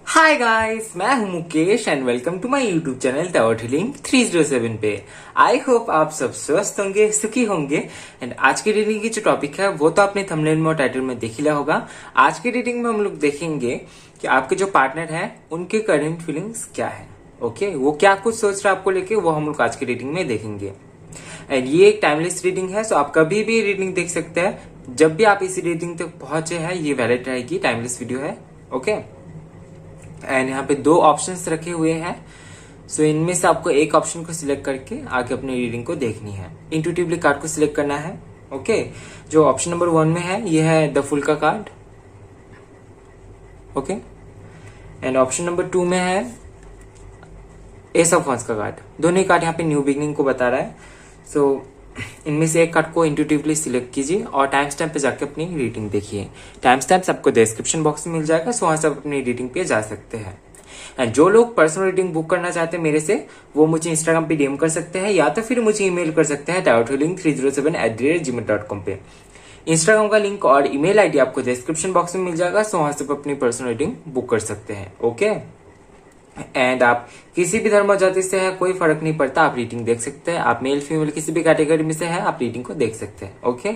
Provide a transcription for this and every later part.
हाय guys, मैं हूं Mukesh and welcome to my YouTube channel tower healing 307 पे। आई होप आप सब स्वस्थ होंगे, सुखी होंगे। एंड आज की रीडिंग की जो टॉपिक है वो तो आपने थंबनेल में और टाइटल में देख ही लिया होगा। आज की रीडिंग में हम लोग देखेंगे कि आपके जो पार्टनर है उनके करंट फीलिंग्स क्या है। ओके, वो क्या कुछ सोच रहे हैं आपको लेके, वो हम लोग आज की रीडिंग में देखेंगे। एंड ये एक टाइमलेस रीडिंग है, सो आप कभी भी रीडिंग देख सकते हैं। जब भी आप इस रीडिंग तक पहुंचे हैं ये वैलिड रहेगी, टाइमलेस वीडियो है। ओके, एंड यहाँ पे दो ऑप्शंस रखे हुए हैं। सो इनमें से आपको एक ऑप्शन को सिलेक्ट करके आगे अपनी रीडिंग को देखनी है। इंट्यूटिवली कार्ड को सिलेक्ट करना है। ओके, जो ऑप्शन नंबर 1 में है ये है द फुल का card. Okay, and option number 2 में है एस ऑफ वांस का कार्ड। दोनों ही कार्ड यहाँ पे न्यू बिगनिंग को बता रहा है। सो इनमें से एक कार्ड को इंट्यूटिवली सिलेक्ट कीजिए और टाइम स्टैम्प पे जाके अपनी रीडिंग देखिए। टाइम स्टैम्प आपको डिस्क्रिप्शन बॉक्स में मिल जाएगा, सो वहां से आप अपनी रीडिंग पे जा सकते हैं। एंड जो लोग पर्सनल रीडिंग बुक करना चाहते हैं मेरे से, वो मुझे इंस्टाग्राम पे डीएम कर सकते हैं या तो फिर मुझे ईमेल कर सकते हैं tarothealing307@gmail.com पे। इंस्टाग्राम का लिंक और ईमेल आईडी आपको डिस्क्रिप्शन बॉक्स में मिल जाएगा, सो वहां से आप अपनी पर्सनल रीडिंग बुक कर सकते हैं। ओके, एंड आप किसी भी धर्म और जाति से है कोई फर्क नहीं पड़ता, आप रीडिंग देख सकते हैं। आप मेल फीमेल किसी भी कैटेगरी में से है आप रीडिंग को देख सकते हैं। ओके,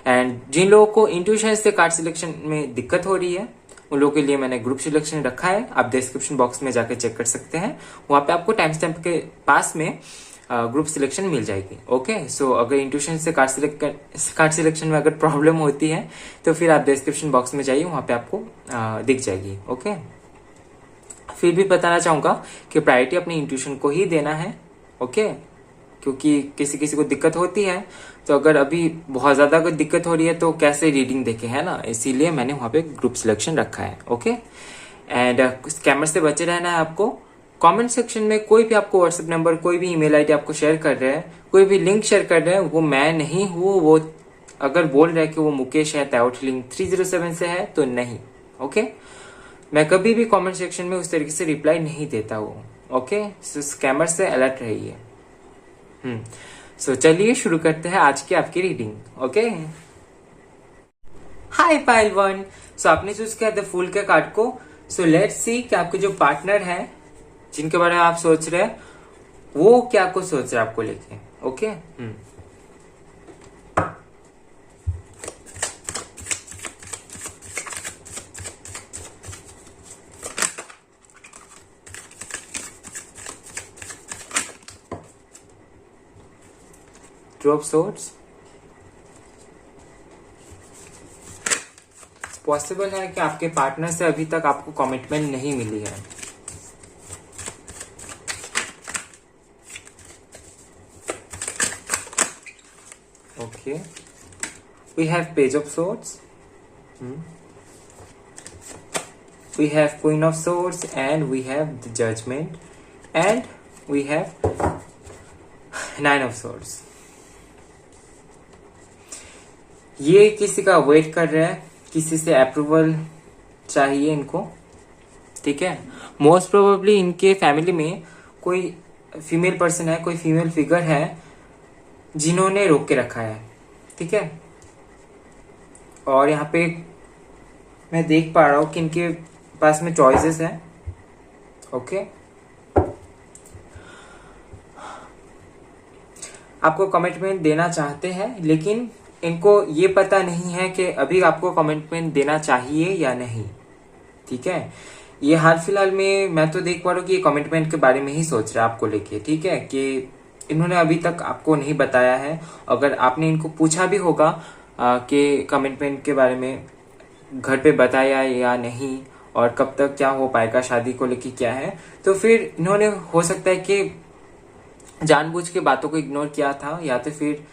एंड जिन लोगों को इंट्यूशन से कार्ड सिलेक्शन में दिक्कत हो रही है उन लोगों के लिए मैंने ग्रुप सिलेक्शन रखा है, आप डिस्क्रिप्शन बॉक्स में जाकर चेक कर सकते हैं। वहां पे आपको टाइम स्टैम्प के पास में ग्रुप सिलेक्शन मिल जाएगी। ओके, सो अगर इंट्यूशन से कार्ड सिलेक्शन में अगर प्रॉब्लम होती है तो फिर आप डिस्क्रिप्शन बॉक्स में जाइए, वहां पे आपको दिख जाएगी। ओके, फिर भी बताना चाहूंगा कि प्रायोरिटी अपने इंट्यूशन को ही देना है। ओके, क्योंकि किसी किसी को दिक्कत होती है, तो अगर अभी बहुत ज्यादा अगर दिक्कत हो रही है तो कैसे रीडिंग देखे, है ना, इसीलिए मैंने वहां पे ग्रुप सिलेक्शन रखा है। ओके, एंड स्कैमर से बचे रहना है आपको। कमेंट सेक्शन में कोई भी आपको व्हाट्सएप नंबर, कोई भी ईमेल आईडी आपको शेयर कर रहे हैं, कोई भी लिंक शेयर कर रहे हैं, वो मैं नहीं हूं। वो अगर बोल रहे हैं कि वो मुकेश है, टावर हीलिंग 307 से है, तो नहीं। ओके, मैं कभी भी कमेंट सेक्शन में उस तरीके से रिप्लाई नहीं देता हूँ। ओके, सो स्कैमर से अलर्ट रहिए। सो चलिए शुरू करते हैं आज की आपकी रीडिंग। ओके, हाय पाइल 1। सो आपने चूज किया द फूल के कार्ड को। सो लेट्स सी कि आपके जो पार्टनर है जिनके बारे में आप सोच रहे हैं वो क्या कुछ सोच रहे हैं आपको लेके। Okay, two of swords. Possible है कि आपके पार्टनर से अभी तक आपको कमिटमेंट नहीं मिली है। Okay, we have page of swords, we have queen of swords and we have the judgement and we have 9 of swords. ये किसी का वेट कर रहे हैं, किसी से अप्रूवल चाहिए इनको। ठीक है, मोस्ट प्रोबेबली इनके फैमिली में कोई फीमेल पर्सन है, कोई फीमेल फिगर है जिन्होंने रोक के रखा है। ठीक है, और यहाँ पे मैं देख पा रहा हूं कि इनके पास में चॉइसेस है। ओके, आपको कमिटमेंट देना चाहते हैं, लेकिन इनको ये पता नहीं है कि अभी आपको कमिटमेंट देना चाहिए या नहीं। ठीक है, ये हाल फिलहाल में मैं तो देख पा रहा हूँ कि ये कमिटमेंट के बारे में ही सोच रहा है आपको लेके। ठीक है, कि इन्होंने अभी तक आपको नहीं बताया है। अगर आपने इनको पूछा भी होगा कि कमिटमेंट के बारे में घर पे बताया या नहीं और कब तक क्या हो पाएगा, शादी को लेके क्या है, तो फिर इन्होंने हो सकता है कि जानबूझ के बातों को इग्नोर किया था, या तो फिर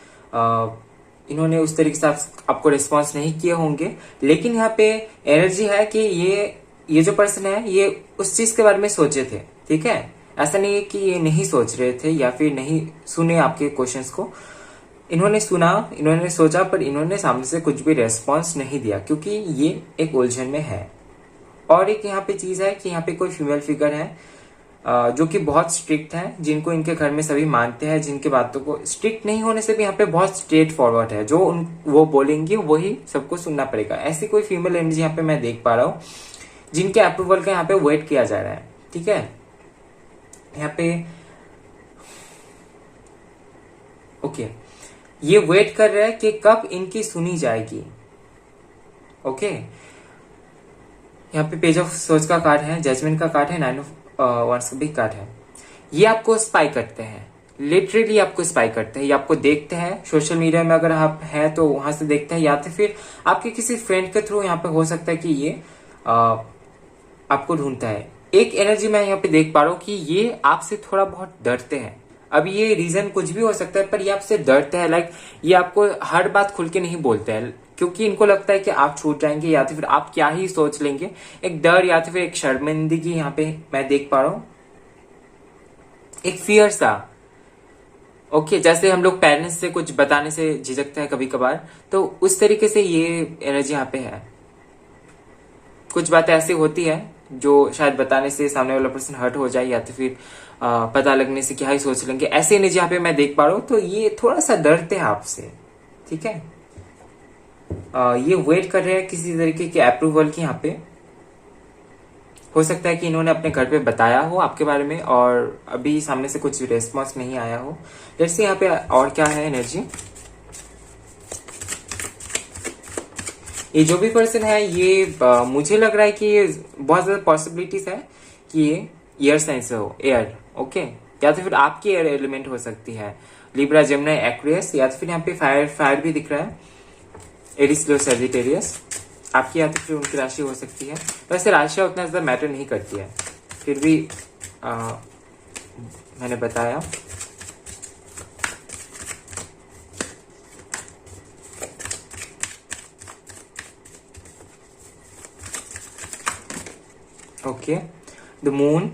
इन्होंने उस तरीके से आपको रिस्पॉन्स नहीं किए होंगे। लेकिन यहाँ पे एनर्जी है कि ये जो पर्सन है ये उस चीज के बारे में सोचे थे। ठीक है, ऐसा नहीं है कि ये नहीं सोच रहे थे या फिर नहीं सुने आपके क्वेश्चंस को। इन्होंने सुना, इन्होंने सोचा, पर इन्होंने सामने से कुछ भी रेस्पॉन्स नहीं दिया क्योंकि ये एक उलझन में है। और एक यहाँ पे चीज है कि यहाँ पे कोई फीमेल फिगर है जो कि बहुत स्ट्रिक्ट है, जिनको इनके घर में सभी मानते हैं, जिनके बातों को स्ट्रिक्ट नहीं होने से भी यहाँ पे बहुत स्ट्रेट फॉरवर्ड है, जो वो बोलेंगे वही सबको सुनना पड़ेगा। ऐसी कोई फीमेल एनर्जी यहाँ पे मैं देख पा रहा हूँ जिनके अप्रूवल का यहाँ पे वेट किया जा रहा है। ठीक है, यहाँ पे ओके, ये वेट कर रहा है कि कब इनकी सुनी जाएगी। ओके, यहाँ पे पेज ऑफ सोच का कार्ड है, जजमेंट का कार्ड है, 9 ऑफ वांड्स का भी कार्ड है। ये आपको स्पाई करते हैं, लिटरली आपको स्पाई करते हैं, ये आपको देखते हैं सोशल मीडिया में, अगर आप हैं तो वहां से देखते हैं, या तो फिर आपके किसी फ्रेंड के थ्रू यहाँ पे हो सकता है कि ये आपको ढूंढता है। एक एनर्जी मैं यहाँ पे देख पा रहा हूँ कि ये आपसे थोड़ा बहुत डरते हैं। अब ये रीजन कुछ भी हो सकता है, पर ये आपसे डरते हैं। लाइक ये आपको हर बात खुल के नहीं बोलते हैं, क्योंकि इनको लगता है कि आप छूट जाएंगे, या तो फिर आप क्या ही सोच लेंगे। एक डर या तो फिर एक शर्मिंदगी यहाँ पे मैं देख पा रहा हूँ, एक फियर सा। ओके, जैसे हम लोग पेरेंट्स से कुछ बताने से झिझकते हैं कभी कभार, तो उस तरीके से ये एनर्जी यहाँ पे है। कुछ बातें ऐसी होती है जो शायद बताने से सामने वाला पर्सन हर्ट हो जाए, या तो फिर पता लगने से क्या ही सोच लेंगे, ऐसे एनर्जी यहाँ पे मैं देख पा रहा हूँ। तो ये थोड़ा सा डरते हैं आपसे। ठीक है, ये वेट कर रहे हैं किसी तरीके के अप्रूवल की। यहाँ पे हो सकता है कि इन्होंने अपने घर पे बताया हो आपके बारे में, और अभी सामने से कुछ रेस्पॉन्स नहीं आया हो। जैसे यहाँ पे और क्या है एनर्जी। ये जो भी पर्सन है, ये मुझे लग रहा है कि ये बहुत ज्यादा पॉसिबिलिटीज है कि ये एयर साइन से हो, एयर। ओके, या तो फिर आपकी एयर एलिमेंट हो सकती है, लिब्रा, जेमिनी, एक्वेरियस, या तो फिर यहाँ पे फायर भी दिख रहा है, एरिस, लियो, सजिटेरियस। आपकी या तो फिर उनकी राशि हो सकती है। वैसे राशियां उतना ज्यादा मैटर नहीं करती है, फिर भी मैंने बताया। Okay, the moon,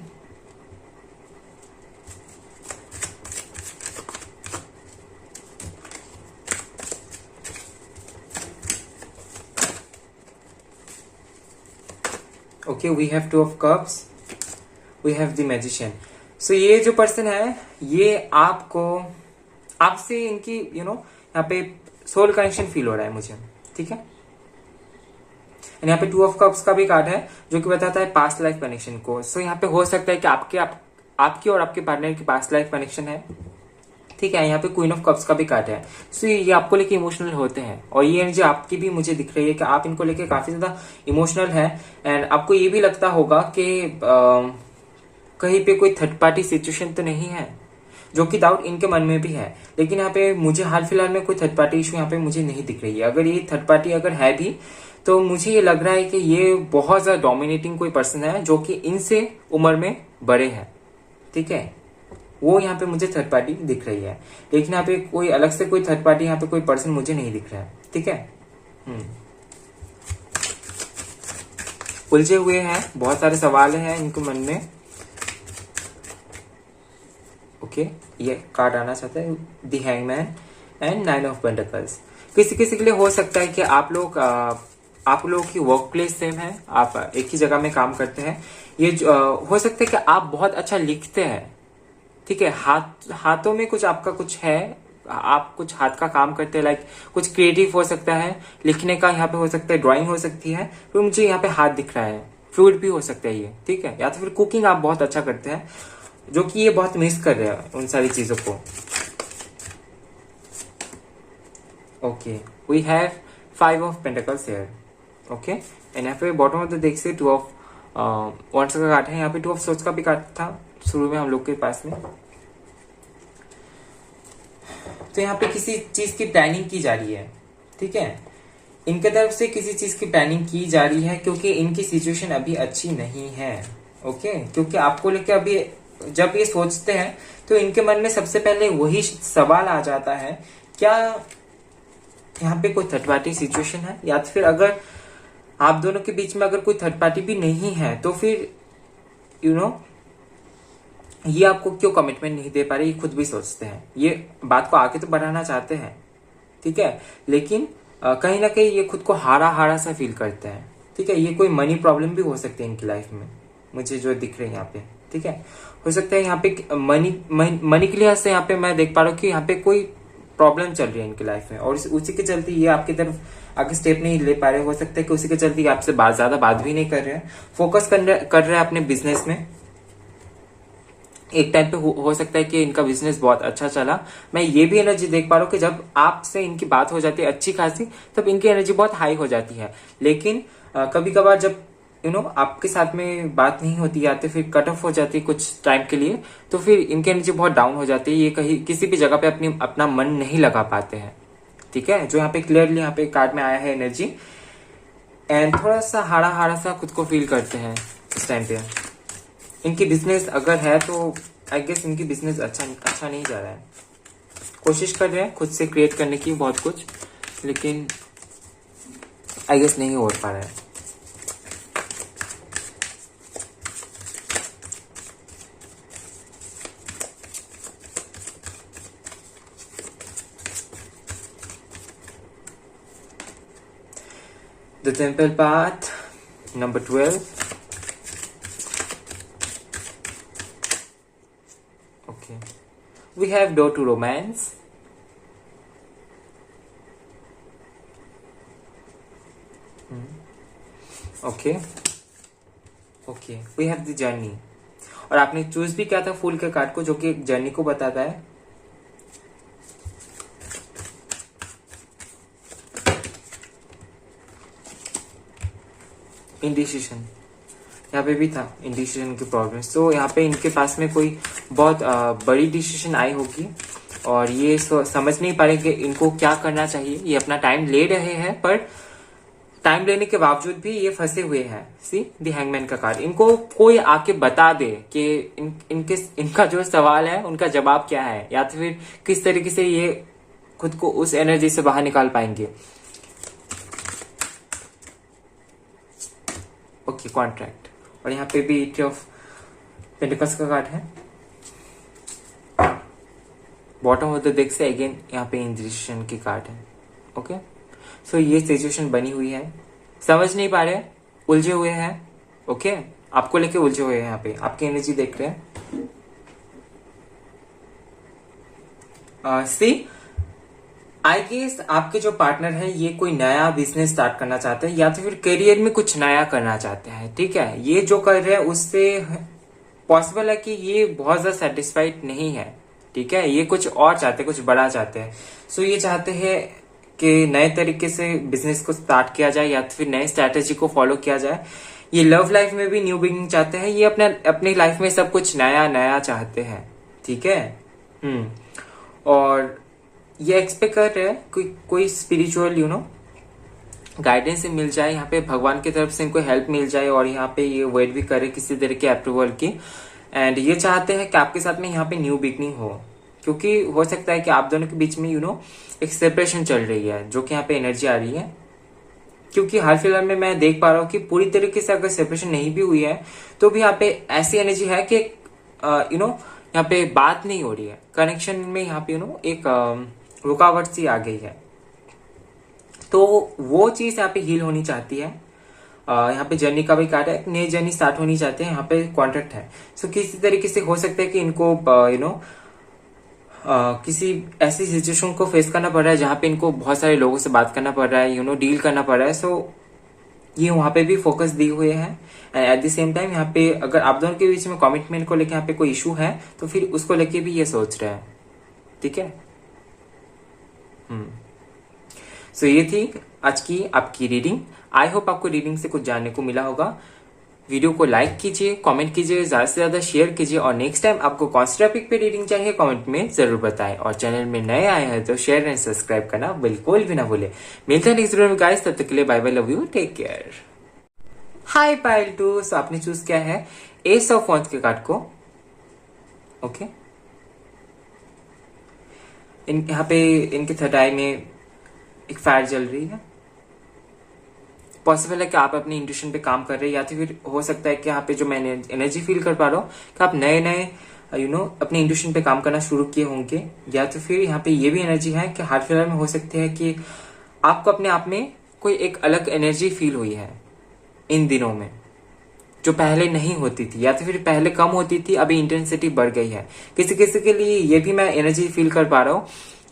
okay, we have 2 of cups, we have the magician. So ये जो पर्सन है, ये आपसे इनकी यहाँ पे सोल कनेक्शन फील हो रहा है मुझे। ठीक है, यहाँ पे 2 ऑफ कप्स का भी कार्ड है जो कि बताता है पास्ट लाइफ कनेक्शन को। सो यहाँ पे हो सकता है कि आपकी और आपके पार्टनर की पास्ट लाइफ कनेक्शन है। ठीक है, यहाँ पे क्वीन ऑफ कप्स का भी कार्ड है। सो ये आपको लेके इमोशनल होते हैं, और ये एनर्जी आपकी भी मुझे दिख रही है कि आप इनको लेके काफी ज्यादा इमोशनल है। एंड आपको ये भी लगता होगा कि कहीं पे कोई थर्ड पार्टी सिचुएशन तो नहीं है, जो कि डाउट इनके मन में भी है। लेकिन यहाँ पे मुझे हाल फिलहाल में कोई थर्ड पार्टी इशू यहाँ पे मुझे नहीं दिख रही है। अगर ये थर्ड पार्टी अगर है भी, तो मुझे ये लग रहा है कि ये बहुत ज्यादा डोमिनेटिंग कोई पर्सन है, जो कि इनसे उम्र में बड़े हैं। ठीक है, वो यहाँ पे मुझे थर्ड पार्टी दिख रही है। लेकिन यहाँ पे कोई अलग से कोई थर्ड पार्टी, यहाँ पे कोई पर्सन मुझे नहीं दिख रहा है। ठीक है, उलझे हुए हैं, बहुत सारे सवाल हैं इनके मन में। ओके, ये कार्ड आना चाहता है, the hangman and 9 of pentacles. किसी किसी के लिए हो सकता है कि आप लोगों की वर्क प्लेस सेम है, आप एक ही जगह में काम करते हैं। ये हो सकता है कि आप बहुत अच्छा लिखते हैं। ठीक है, हाथों में कुछ आपका कुछ है, आप कुछ हाथ का काम करते हैं, लाइक कुछ क्रिएटिव हो सकता है, लिखने का यहाँ पे हो सकता है, ड्राइंग हो सकती है। तो मुझे यहाँ पे हाथ दिख रहा है, फ्लूइड भी हो सकता है ये। ठीक है, या तो फिर कुकिंग आप बहुत अच्छा करते हैं, जो कि ये बहुत मिस कर रहे हैं उन सारी चीजों को। Okay, we have 5 of pentacles here. Okay, and यहाँ पे बॉटम ऑफ द डेक से 2 ऑफ वांड्स का कार्ड है। यहाँ पे 2 ऑफ सोर्ड्स का भी कार्ड था शुरू में हम लोग के पास में। तो यहाँ पे किसी चीज की प्लानिंग की जा रही है। ठीक है, इनके तरफ से किसी चीज की प्लानिंग की जा रही है, क्योंकि इनकी सिचुएशन अभी अच्छी नहीं है। ओके, क्योंकि आपको लेके अभी जब ये सोचते हैं तो इनके मन में सबसे पहले वही सवाल आ जाता है, क्या यहाँ पे कोई थर्ड पार्टी सिचुएशन है, या फिर अगर आप दोनों के बीच में अगर कोई थर्ड पार्टी भी नहीं है, तो फिर ये आपको क्यों कमिटमेंट नहीं दे पा रहे, ये खुद भी सोचते हैं। ये बात को आगे तो बढ़ाना चाहते हैं। ठीक है, लेकिन कहीं ना कहीं ये खुद को हारा हारा सा फील करते हैं। ठीक है, ये कोई मनी प्रॉब्लम भी हो सकती है इनकी लाइफ में, मुझे जो दिख रहे हैं यहाँ पे। ठीक है, हो सकता है यहाँ पे मनी के लिहाज से यहाँ पे मैं देख पा रहा हूँ कि यहाँ पे कोई प्रॉब्लम चल रही है इनकी लाइफ में, और उसी के चलते ये आपकी तरफ आगे स्टेप नहीं ले पा रहे। हो सकता है कि उसी के चलते ये आपसे ज्यादा बात भी नहीं कर रहे हैं, फोकस कर रहे हैं अपने बिजनेस में। एक टाइम पे हो सकता है कि इनका बिजनेस बहुत अच्छा चला। मैं ये भी एनर्जी देख पा रहा हूँ कि जब आपसे इनकी बात हो जाती है अच्छी खासी, तब इनकी एनर्जी बहुत हाई हो जाती है। लेकिन कभी कभार जब आपके साथ में बात नहीं होती या तो फिर कट ऑफ हो जाती है कुछ टाइम के लिए, तो फिर इनकी एनर्जी बहुत डाउन हो जाती है। ये कहीं किसी भी जगह पे अपना मन नहीं लगा पाते हैं। ठीक है, जो यहाँ पे क्लियरली यहाँ पे कार्ड में आया है एनर्जी, एंड थोड़ा सा हारा हारा सा खुद को फील करते हैं इस टाइम पे। इनकी बिजनेस अगर है तो आई गेस इनकी बिजनेस अच्छा नहीं जा रहा है। कोशिश कर रहे हैं खुद से क्रिएट करने की बहुत कुछ, लेकिन आई गेस नहीं हो पा रहा है। The Temple Path, number 12. Okay. We have Door to Romance. Okay. Okay. We have the Journey. और आपने चूज भी किया था फूल के कार्ड को, जो कि एक जर्नी को बताता है। इंडिसीजन यहाँ पे भी था, इंडिसीजन की प्रॉब्लम। तो यहाँ पे इनके पास में कोई बहुत बड़ी डिसीजन आई होगी और ये समझ नहीं पा रहे कि इनको क्या करना चाहिए। ये अपना टाइम ले रहे हैं, पर टाइम लेने के बावजूद भी ये फंसे हुए हैं। सी द हैंगमैन का कार्ड, इनको कोई आके बता दे कि इनका जो सवाल है उनका जवाब क्या है, या तो फिर किस तरीके से ये खुद को उस एनर्जी से बाहर निकाल पाएंगे। Okay, contract. और यहाँ पे भी एट ऑफ पेंटिकल्स का कार्ड है। बॉटम ऑफ द डेक से अगेन यहाँ पे इंडिसीजन की कार्ड है। ओके, सो ये सिचुएशन बनी हुई है, समझ नहीं पा रहे, उलझे हुए हैं। ओके, आपको लेके उलझे हुए हैं। यहाँ पे आपकी एनर्जी देख रहे हैं। सी आई गेस आपके जो पार्टनर है ये कोई नया बिजनेस स्टार्ट करना चाहते हैं, या तो फिर करियर में कुछ नया करना चाहते हैं। ठीक है, ये जो कर रहे हैं उससे पॉसिबल है कि ये बहुत ज्यादा सेटिस्फाइड नहीं है। ठीक है, ये कुछ और चाहते हैं, कुछ बड़ा चाहते हैं। सो ये चाहते हैं कि नए तरीके से बिजनेस को स्टार्ट किया जाए, या तो फिर नए स्ट्रैटेजी को फॉलो किया जाए। ये लव लाइफ में भी न्यू बिगिनिंग चाहते हैं। ये अपनी लाइफ में सब कुछ नया नया चाहते हैं। ठीक है। और ये एक्सपेक्ट कर रहे हैं कोई स्पिरिचुअल गाइडेंस से मिल जाए, यहाँ पे भगवान की तरफ से इनको हेल्प मिल जाए, और यहाँ पे ये वेट भी करे किसी तरह के अप्रूवल की। एंड ये चाहते हैं कि आपके साथ में यहाँ पे न्यू बिगनिंग हो, क्योंकि हो सकता है कि आप दोनों के बीच में एक सेपरेशन चल रही है, जो कि यहाँ पे एनर्जी आ रही है। क्योंकि हाल फिलहाल में मैं देख पा रहा हूँ कि पूरी तरीके से अगर सेपरेशन नहीं भी हुई है, तो भी यहाँ पे ऐसी एनर्जी है कि यहाँ पे बात नहीं हो रही है, कनेक्शन में यहाँ पे एक रुकावट सी आ गई है। तो वो चीज यहाँ पे हील होनी चाहती है। यहाँ पे जर्नी का भी कार्ड है, नई जर्नी स्टार्ट होनी चाहते हैं। यहाँ पे कॉन्ट्रैक्ट है। सो किसी तरीके से हो सकता है कि इनको किसी ऐसी सिचुएशन को फेस करना पड़ रहा है जहां पे इनको बहुत सारे लोगों से बात करना पड़ रहा है, डील करना पड़ रहा है। सो ये वहां पे भी फोकस दिए हुए हैं। And at the same time यहाँ पे अगर आप दोनों के बीच में कमिटमेंट को लेकर यहाँ पे कोई इशू है, तो फिर उसको लेके भी ये सोच रहे हैं। ठीक है। सो ये थी आज की आपकी रीडिंग। आई होप आपको रीडिंग से कुछ जानने को मिला होगा। वीडियो को लाइक कीजिए, कमेंट कीजिए, ज्यादा से ज्यादा शेयर कीजिए, और नेक्स्ट टाइम आपको कौन सी टॉपिक पे रीडिंग चाहिए कमेंट में जरूर बताएं। और चैनल में नए आए हैं तो शेयर एंड सब्सक्राइब करना बिल्कुल भी ना भूले। मिलते हैं नेक्स्ट वीडियो में गाइस, तब तक के लिए bye bye, love you, take care. Hi pile 2, so आपने चूज किया है एस ऑफ वॉन्ड्स के कार्ड को। ओके, यहाँ पे इनके थर्ड आई में एक फायर जल रही है। पॉसिबल है कि आप अपनी इंट्यूशन पे काम कर रहे हैं, या तो फिर हो सकता है कि यहाँ पे जो मैं एनर्जी फील कर पा रहा हूँ कि आप नए नए अपनी इंट्यूशन पे काम करना शुरू किए होंगे, या तो फिर यहाँ पे ये भी एनर्जी है कि हाल फिलहाल में हो सकती है कि आपको अपने आप में कोई एक अलग एनर्जी फील हुई है इन दिनों में, जो पहले नहीं होती थी, या तो फिर पहले कम होती थी, अभी इंटेंसिटी बढ़ गई है। किसी किसी के लिए ये भी मैं एनर्जी फील कर पा रहा हूँ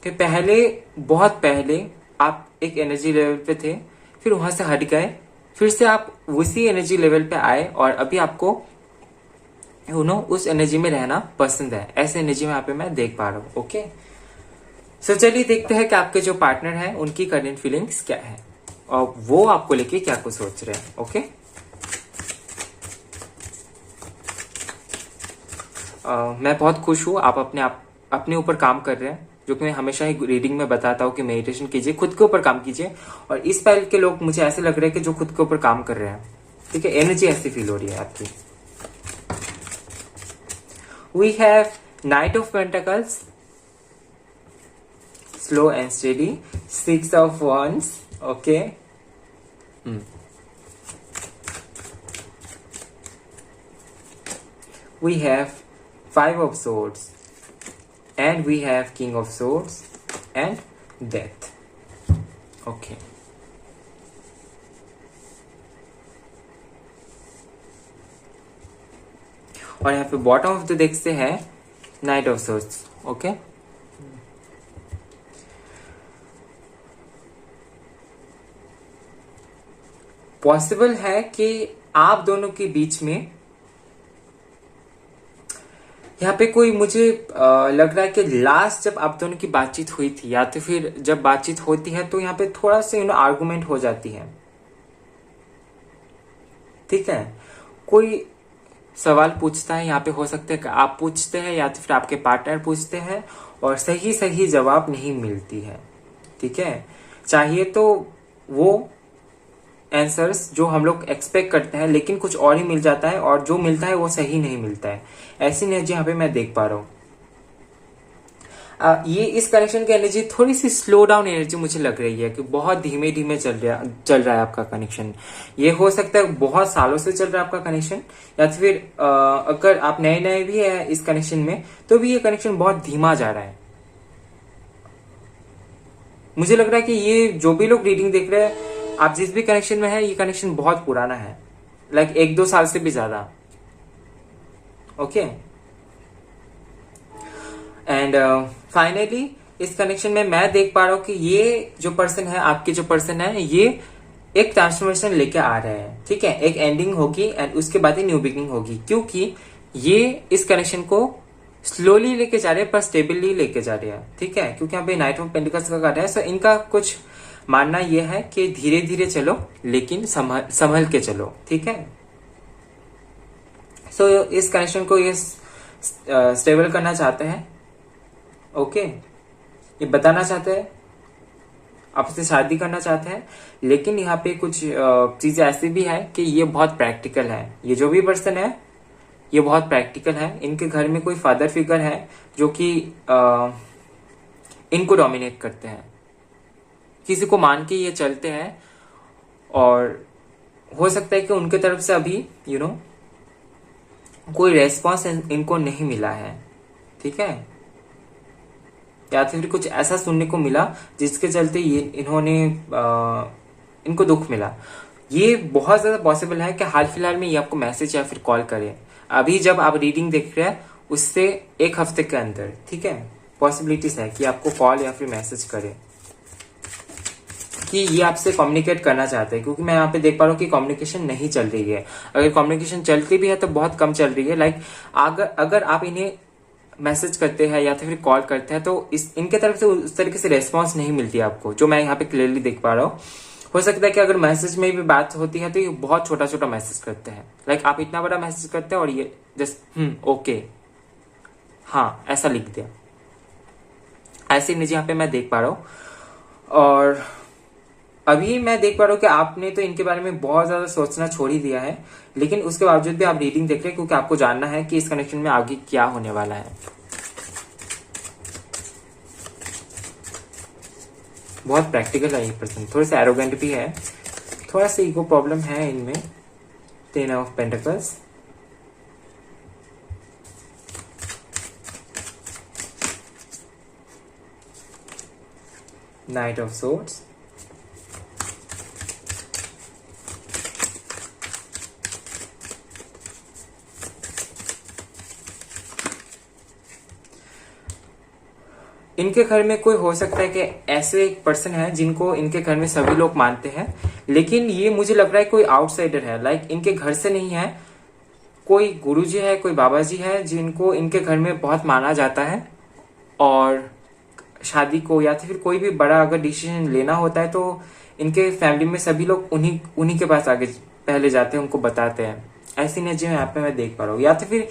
कि पहले, बहुत पहले आप एक एनर्जी लेवल पे थे, फिर वहां से हट गए, फिर से आप उसी एनर्जी लेवल पे आए और अभी आपको उस एनर्जी में रहना पसंद है। ऐसे एनर्जी में यहाँ पे मैं देख पा रहा हूँ। ओके, सो चलिए देखते हैं कि आपके जो पार्टनर हैं उनकी करंट फीलिंग्स क्या है और वो आपको लेके क्या कुछ सोच रहे हैं। ओके, मैं बहुत खुश हूँ आप अपने ऊपर काम कर रहे हैं, जो कि मैं हमेशा ही रीडिंग में बताता हूँ कि मेडिटेशन कीजिए, खुद के ऊपर काम कीजिए। और इस पहल के लोग मुझे ऐसे लग रहे हैं कि जो खुद के ऊपर काम कर रहे हैं। ठीक है, एनर्जी ऐसी फील हो रही है आपकी। We have knight of pentacles, slow and steady, 6 of wands। ओके, we have 5 of swords and we have king of swords and death। okay, और यहाँ पे बॉटम ऑफ द डेक से है night of swords। Okay, possible है कि आप दोनों के बीच में यहाँ पे कोई, मुझे लग रहा है कि लास्ट जब आप दोनों की बातचीत हुई थी या तो फिर जब बातचीत होती है तो यहाँ पे थोड़ा सा आर्गुमेंट हो जाती है। ठीक है, कोई सवाल पूछता है, यहाँ पे हो सकता है कि आप पूछते हैं या तो फिर आपके पार्टनर पूछते हैं और सही सही जवाब नहीं मिलती है। ठीक है, चाहिए तो वो आंसर्स जो हम लोग एक्सपेक्ट करते हैं लेकिन कुछ और ही मिल जाता है और जो मिलता है वो सही नहीं मिलता है। ऐसी एनर्जी यहाँ पे मैं देख पा रहा हूँ। ये इस कनेक्शन की एनर्जी थोड़ी सी स्लो डाउन एनर्जी मुझे लग रही है कि बहुत धीमे धीमे चल रहा है आपका कनेक्शन। ये हो सकता है बहुत सालों से चल रहा है आपका कनेक्शन, या तो फिर अगर आप नए नए भी है इस कनेक्शन में तो भी ये कनेक्शन बहुत धीमा जा रहा है। मुझे लग रहा है कि ये जो भी लोग रीडिंग देख रहे हैं, आप जिस भी कनेक्शन में है, ये कनेक्शन बहुत पुराना है, लाइक 1-2 साल से भी ज्यादा। ओके, एंड फाइनली इस कनेक्शन में मैं देख पा रहा हूं कि ये जो पर्सन है, आपके जो पर्सन है, ये एक ट्रांसफॉर्मेशन लेके आ रहे हैं। ठीक है, एक एंडिंग होगी एंड उसके बाद ही न्यू बिगिनिंग होगी, क्योंकि ये इस कनेक्शन को स्लोली लेके जा रहे हैं पर स्टेबली लेके जा रहे हैं। ठीक है, क्योंकि यहाँ पे नाइट ऑफ पेंटिकल्स का कार्ड है, सो इनका कुछ मानना यह है कि धीरे धीरे चलो लेकिन संभल के चलो। ठीक है, सो इस कनेक्शन को ये स्टेबल करना चाहते हैं। ओके, ये बताना चाहते हैं, आपसे शादी करना चाहते हैं, लेकिन यहाँ पे कुछ चीजें ऐसी भी है कि ये बहुत प्रैक्टिकल है। ये जो भी पर्सन है ये बहुत प्रैक्टिकल है। इनके घर में कोई फादर फिगर है जो कि इनको डोमिनेट करते हैं, किसी को मान के ये चलते हैं और हो सकता है कि उनके तरफ से अभी कोई रेस्पॉन्स इनको नहीं मिला है। ठीक है, या तो फिर कुछ ऐसा सुनने को मिला जिसके चलते ये इनको दुख मिला। ये बहुत ज्यादा पॉसिबल है कि हाल फिलहाल में ये आपको मैसेज या फिर कॉल करे, अभी जब आप रीडिंग देख रहे हैं उससे 1 हफ्ते के अंदर। ठीक है, पॉसिबिलिटीज है कि आपको कॉल या फिर मैसेज करे कि ये आपसे कम्युनिकेट करना चाहते हैं, क्योंकि मैं यहाँ पे देख पा रहा हूँ कि कम्युनिकेशन नहीं चल रही है। अगर कम्युनिकेशन चलती भी है तो बहुत कम चल रही है। लाइक अगर आप इन्हें मैसेज करते हैं या तो फिर कॉल करते हैं तो इनके तरफ से उस तरीके से रेस्पॉन्स नहीं मिलती आपको, जो मैं यहाँ पे क्लियरली देख पा रहा हूँ। हो सकता है कि अगर मैसेज में भी बात होती है तो ये बहुत छोटा छोटा मैसेज करते हैं। लाइक आप इतना बड़ा मैसेज करते हैं और ये जस्ट ओके, हाँ ऐसा लिख दिया। ऐसी इमेज यहाँ पे मैं देख पा रहा हूँ। और अभी मैं देख पा रहा हूँ कि आपने तो इनके बारे में बहुत ज्यादा सोचना छोड़ ही दिया है, लेकिन उसके बावजूद भी आप रीडिंग देख रहे हैं क्योंकि आपको जानना है कि इस कनेक्शन में आगे क्या होने वाला है। बहुत प्रैक्टिकल है ये पर्सन, थोड़े से एरोगेंट भी है, थोड़ा सा ईगो प्रॉब्लम है इनमें। 10 of pentacles, night of swords, इनके घर में कोई हो सकता है कि ऐसे एक पर्सन है जिनको इनके घर में सभी लोग मानते हैं, लेकिन ये मुझे लग रहा है कोई आउटसाइडर है, लाइक इनके घर से नहीं है, कोई गुरुजी है, कोई बाबा जी है जिनको इनके घर में बहुत माना जाता है। और शादी को या तो फिर कोई भी बड़ा अगर डिसीजन लेना होता है तो इनके फैमिली में सभी लोग उन्हीं उन्हीं के पास आगे पहले जाते हैं, उनको बताते हैं। ऐसी एनर्जी यहाँ पे मैं देख पा रहा हूँ। या तो फिर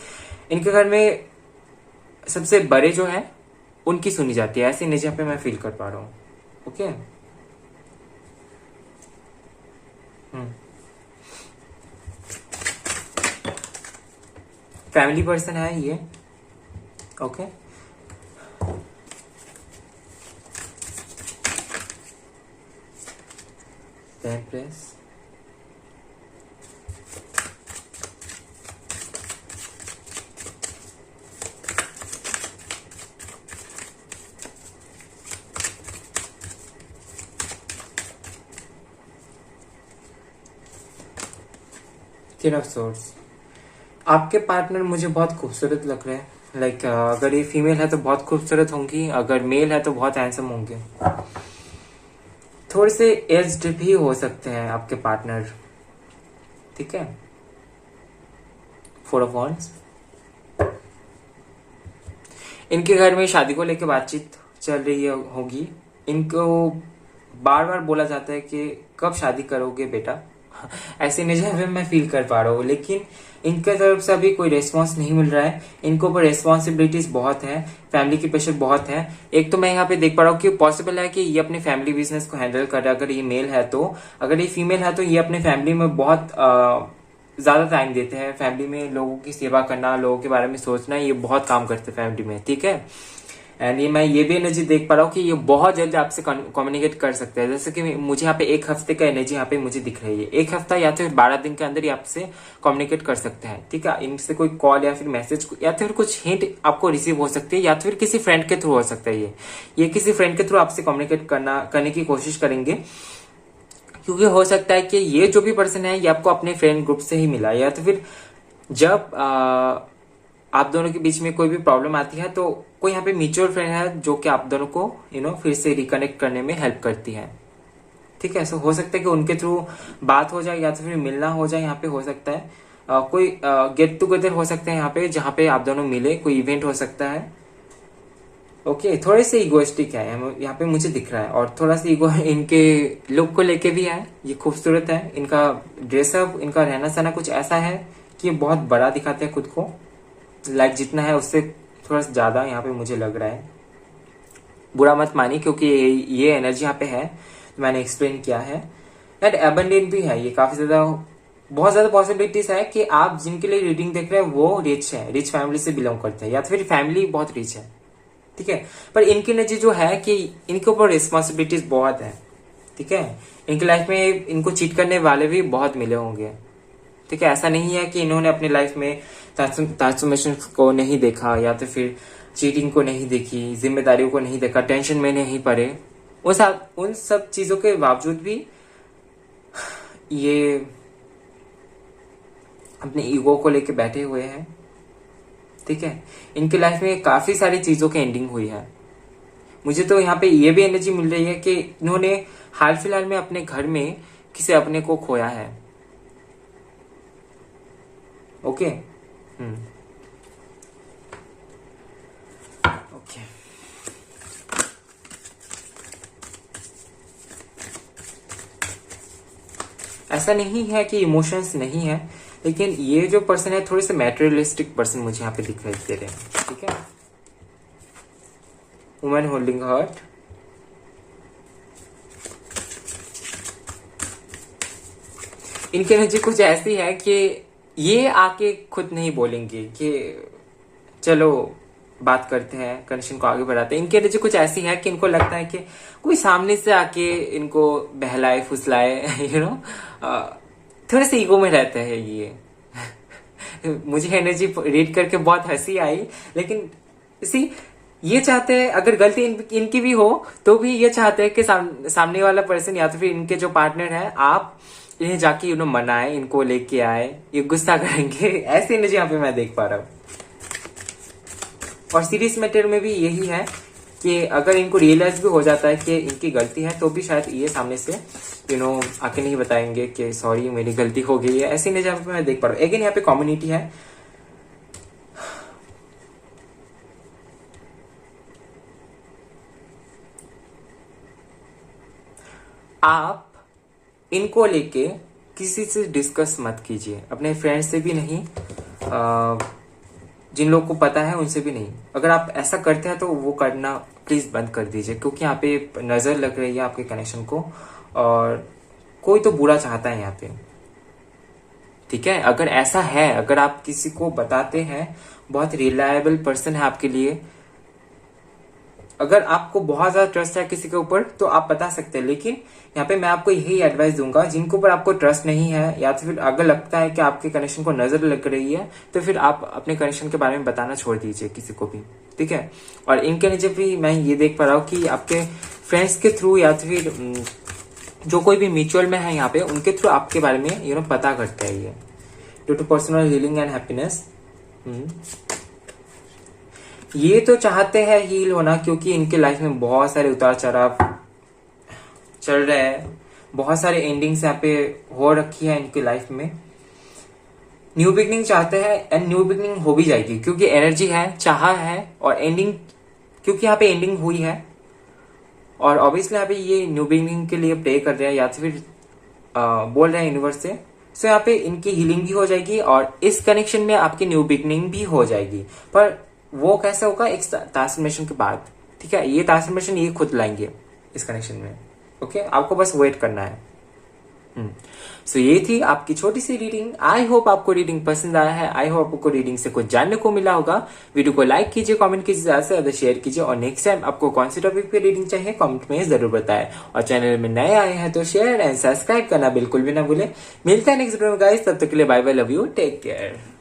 इनके घर में सबसे बड़े जो है उनकी सुनी जाती है, ऐसी एनर्जी यहाँ पे मैं फील कर पा रहा हूँ। ओके, फैमिली पर्सन है ये। Okay, press king of swords. आपके पार्टनर मुझे बहुत खूबसूरत लग रहे हैं। लाइक अगर ये फीमेल है तो बहुत खूबसूरत होंगी, अगर मेल है तो बहुत हैंडसम होंगे। थोड़े से एज्ड भी हो सकते हैं आपके पार्टनर, ठीक है। 4 ऑफ वांड्स। इनके घर में शादी को लेकर बातचीत चल रही होगी। इनको बार बार बोला जाता है कि कब शादी करोगे बेटा, ऐसे नजर मैं फील कर पा रहा हूँ, लेकिन इनके तरफ से अभी कोई रेस्पॉन्स नहीं मिल रहा है। इनको ऊपर रेस्पॉन्सिबिलिटीज बहुत है, फैमिली की प्रेशर बहुत है। एक तो मैं यहाँ पे देख पा रहा हूँ कि पॉसिबल है कि ये अपने फैमिली बिजनेस को हैंडल करे, अगर ये मेल है तो। अगर ये फीमेल है तो ये अपने फैमिली में बहुत ज्यादा टाइम देते हैं। फैमिली में लोगों की सेवा करना, लोगों के बारे में सोचना, ये बहुत काम करते हैं फैमिली में, ठीक है। एंड मैं ये भी एनर्जी देख पा रहा हूँ कि ये बहुत जल्दी आपसे कम्युनिकेट कर सकते हैं। जैसे कि मुझे यहाँ पे 1 हफ्ते का एनर्जी यहाँ पे मुझे दिख रही है। 1 हफ्ता या तो 12 दिन के अंदर ही आपसे कम्युनिकेट कर सकते हैं, ठीक है। इनसे कोई कॉल या फिर मैसेज या तो फिर कुछ हिंट आपको रिसीव हो सकती है, या तो फिर किसी फ्रेंड के थ्रू हो सकता है। ये किसी फ्रेंड के थ्रू आपसे कम्युनिकेट करने की कोशिश करेंगे, क्योंकि हो सकता है कि ये जो भी पर्सन है ये आपको अपने फ्रेंड ग्रुप से ही मिला, या तो फिर जब आप दोनों के बीच में कोई भी प्रॉब्लम आती है तो कोई यहाँ पे म्यूचुअल फ्रेंड है जो कि आप दोनों को फिर से रिकनेक्ट करने में हेल्प करती है, ठीक है। सो हो सकता है कि उनके थ्रू बात हो जाए या तो फिर मिलना हो जाए। यहाँ पे हो सकता है कोई गेट टुगेदर हो सकता है यहाँ पे, जहाँ पे आप दोनों मिले, कोई इवेंट हो सकता है। ओके, थोड़े से इगोइस्टिक है यहाँ पे मुझे दिख रहा है, और थोड़ा सा ईगो इनके लुक को लेके भी है। ये खूबसूरत है, इनका ड्रेसअप, इनका रहना सहना कुछ ऐसा है कि बहुत बड़ा दिखाते हैं खुद को, लाइक जितना है उससे थोड़ा सा ज्यादा यहाँ पे मुझे लग रहा है। बुरा मत मानिए, क्योंकि ये एनर्जी यहाँ पे है, तो मैंने एक्सप्लेन किया है। एंड एबंडेंट भी है, ये काफी ज्यादा, बहुत ज्यादा पॉसिबिलिटीज है कि आप जिनके लिए रीडिंग देख रहे हैं वो रिच है, रिच फैमिली से बिलोंग करते हैं, या तो फिर फैमिली बहुत रिच है, ठीक है। पर इनकी एनर्जी जो है कि इनके ऊपर रिस्पॉन्सिबिलिटीज बहुत है, ठीक है। इनकी लाइफ में इनको चीट करने वाले भी बहुत मिले होंगे, ठीक है। ऐसा नहीं है कि इन्होंने अपनी लाइफ में ट्रांसफॉर्मेशन को नहीं देखा, या तो फिर चीटिंग को नहीं देखी, जिम्मेदारियों को नहीं देखा, टेंशन में नहीं पड़े। उन सब चीजों के बावजूद भी ये अपने ईगो को लेके बैठे हुए हैं, ठीक है। इनकी लाइफ में काफी सारी चीजों की एंडिंग हुई है। मुझे तो यहाँ पे ये भी एनर्जी मिल रही है कि इन्होंने हाल फिलहाल में अपने घर में किसी अपने को खोया है। Okay, okay. ऐसा नहीं है कि इमोशंस नहीं है, लेकिन ये जो पर्सन है थोड़े से मैटेरियलिस्टिक पर्सन मुझे यहाँ पे दिखाई दे रहे हैं, ठीक है। वुमन होल्डिंग हार्ट, इनकी एनर्जी कुछ ऐसी है कि ये आके खुद नहीं बोलेंगे कि चलो बात करते हैं, कनेक्शन को आगे बढ़ाते हैं। इनकी एनर्जी कुछ ऐसी है कि इनको लगता है कि कोई सामने से आके इनको बहलाए फुसलाए, थोड़े से ईगो में रहता है ये। मुझे एनर्जी रीड करके बहुत हंसी आई, लेकिन इसी ये चाहते हैं, अगर गलती इनकी भी हो तो भी ये चाहते हैं कि सामने वाला पर्सन या तो फिर इनके जो पार्टनर है, आप इन्हें जाके मनाए, इनको लेके आए, ये गुस्सा करेंगे, ऐसी एनर्जी यहाँ पे मैं देख पा रहा हूँ। और सीरियस मैटर में भी यही है कि अगर इनको रियलाइज भी हो जाता है कि इनकी गलती है तो भी शायद ये सामने से आके नहीं बताएंगे कि सॉरी मेरी गलती हो गई है। ऐसी नहीं जहाँ पे मैं देख पा रहा हूँ। अगेन यहाँ पे कम्युनिटी है, आप इनको लेके किसी से डिस्कस मत कीजिए, अपने फ्रेंड से भी नहीं, जिन लोगों को पता है उनसे भी नहीं। अगर आप ऐसा करते हैं तो वो करना प्लीज बंद कर दीजिए, क्योंकि यहाँ पे नजर लग रही है आपके कनेक्शन को और कोई तो बुरा चाहता है यहाँ पे। ठीक है, अगर ऐसा है, अगर आप किसी को बताते हैं, बहुत रिलायबल पर्सन है आपके लिए, अगर आपको बहुत ज्यादा ट्रस्ट है किसी के ऊपर तो आप बता सकते हैं। लेकिन यहाँ पे मैं आपको यही एडवाइस दूंगा, जिनके ऊपर आपको ट्रस्ट नहीं है या तो फिर अगर लगता है कि आपके कनेक्शन को नजर लग रही है तो फिर आप अपने कनेक्शन के बारे में बताना छोड़ दीजिए किसी को भी। ठीक है, और इनके नीचे भी मैं ये देख पा रहा हूँ कि आपके फ्रेंड्स के थ्रू या तो फिर जो कोई भी म्यूचुअल में है यहाँ पे, उनके थ्रू आपके बारे में पता करता है ये, due to personal healing and happiness. ये तो चाहते हैं हील होना, क्योंकि इनके लाइफ में बहुत सारे उतार चढ़ाव चल रहे हैं, बहुत सारे एंडिंग्स यहाँ पे हो रखी है इनकी लाइफ में। न्यू बिगनिंग चाहते हैं एंड न्यू बिगनिंग हो भी जाएगी, क्योंकि एनर्जी है, चाह है और एंडिंग, क्योंकि यहाँ पे एंडिंग हुई है और ऑब्वियसली यहाँ पे ये न्यू बिगनिंग के लिए प्रे कर रहे हैं या तो फिर बोल रहे हैं यूनिवर्स से। सो यहाँ पे इनकी हीलिंग भी हो जाएगी और इस कनेक्शन में आपकी न्यू बिगनिंग भी हो जाएगी। पर वो कैसे होगा, एक ट्रांसफॉर्मेशन के बाद। ठीक है, ये ट्रांसफॉर्मेशन ये खुद लाएंगे इस कनेक्शन में। ओके, आपको बस वेट करना है। सो ये थी आपकी छोटी सी रीडिंग। आई होप आपको रीडिंग पसंद आया है। आई होप आपको रीडिंग से कुछ जानने को मिला होगा। वीडियो को लाइक कीजिए, कमेंट कीजिए, ज्यादा से ज्यादा शेयर कीजिए और नेक्स्ट टाइम आपको कौन सी टॉपिक पे रीडिंग चाहिए कमेंट में जरूर बताएं। और चैनल में नए आए हैं तो शेयर एंड सब्सक्राइब करना बिल्कुल भी ना भूलें। मिलता है नेक्स्ट वीडियो में गाइस, तब तक के लिए bye bye, love you, take care.